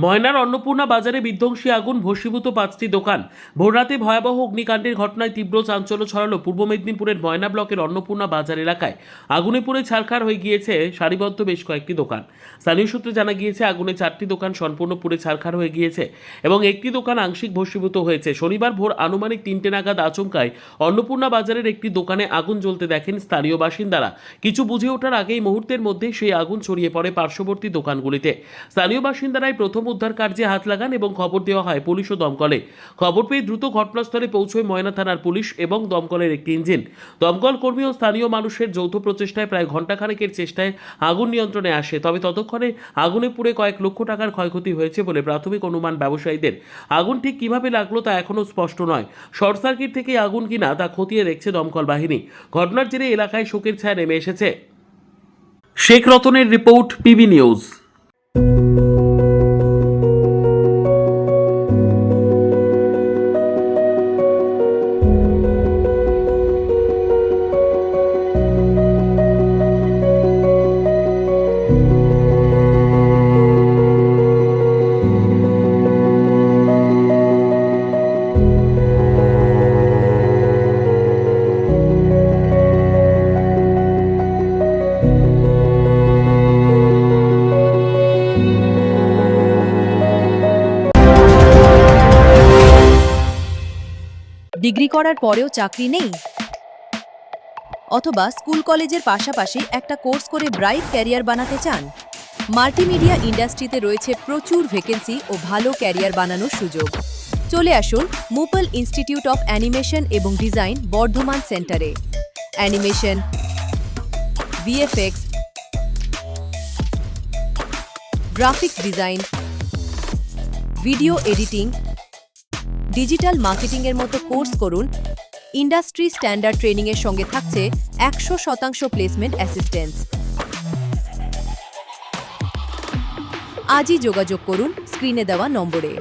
ময়নার অন্নপূর্ণা বাজারে বিধ্বংসী আগুন, ভস্মীভূত 5টি দোকান। ভোররাতে ভয়াবহ অগ্নিকাণ্ডের ঘটনায় তীব্র চাঞ্চল্য ছড়ালো পূর্ব মেদিনীপুরের ময়না ব্লকের অন্নপূর্ণা বাজার এলাকায়। আগুনে পুড়ে ছারখার হয়ে গিয়েছে সারিবদ্ধ বেশ কয়েকটি দোকান। স্থানীয় সূত্রে জানা গিয়েছে আগুনে 4টি দোকান সম্পূর্ণ পুড়ে ছারখার হয়ে গিয়েছে এবং একটি দোকান আংশিক ভস্মীভূত হয়েছে। শনিবার ভোর আনুমানিক 3টে নাগাদ আচমকায় অন্নপূর্ণা বাজারের একটি দোকানে আগুন জ্বলতে দেখেন স্থানীয় বাসিন্দারা। কিছু বুঝে ওঠার আগেই মুহূর্তের মধ্যে সেই আগুন ছড়িয়ে পড়ে পার্শ্ববর্তী দোকানগুলিতে। স্থানীয় বাসিন্দারাই প্রথম উদ্ধার কার্যে হাত লাগান এবং খবর দেওয়া হয় পুলিশ ও দমকলে। খবর পেয়ে দ্রুত ঘটনাস্থলে পৌঁছয় ময়না থানার পুলিশ এবং দমকলের একটি ইঞ্জিন। দমকল কর্মী ও স্থানীয় মানুষের যৌথ প্রচেষ্টায় প্রায় ঘণ্টাখানেকের চেষ্টায় আগুন নিয়ন্ত্রণে আসে। তবে ততক্ষণে আগুনে পুড়ে কয়েক লক্ষ টাকার ক্ষয়ক্ষতি হয়েছে বলে প্রাথমিক অনুমান ব্যবসায়ীদের। আগুন ঠিক কিভাবে লাগলো তা এখনও স্পষ্ট নয়। শর্ট সার্কিট থেকে আগুন কিনা তা খতিয়ে দেখছে দমকল বাহিনী। ঘটনার জেরে এলাকায় শোকের ছায়া নেমে এসেছে। শেখ রতনের রিপোর্ট, পিবি নিউজ। ডিগ্রি করার পরেও চাকরি নেই, অথবা স্কুল কলেজের পাশাপাশি একটা কোর্স করে ব্রাইট ক্যারিয়ার বানাতে চান? মাল্টিমিডিয়া ইন্ডাস্ট্রিতে রয়েছে প্রচুর ভ্যাকেন্সি ও ভালো ক্যারিয়ার বানানোর সুযোগ। চলে আসুন মুপল ইনস্টিটিউট অফ অ্যানিমেশন এবং ডিজাইন বর্ধমান সেন্টারে। Animation, VFX, graphics design, video editing, digital মার্কেটিংয়ের মতো কোর্স করুন। ইন্ডাস্ট্রি স্ট্যান্ডার্ড ট্রেনিংয়ের সঙ্গে থাকছে 100% প্লেসমেন্ট অ্যাসিস্ট্যান্স। আজই যোগাযোগ করুন স্ক্রিনে দেওয়া নম্বরে।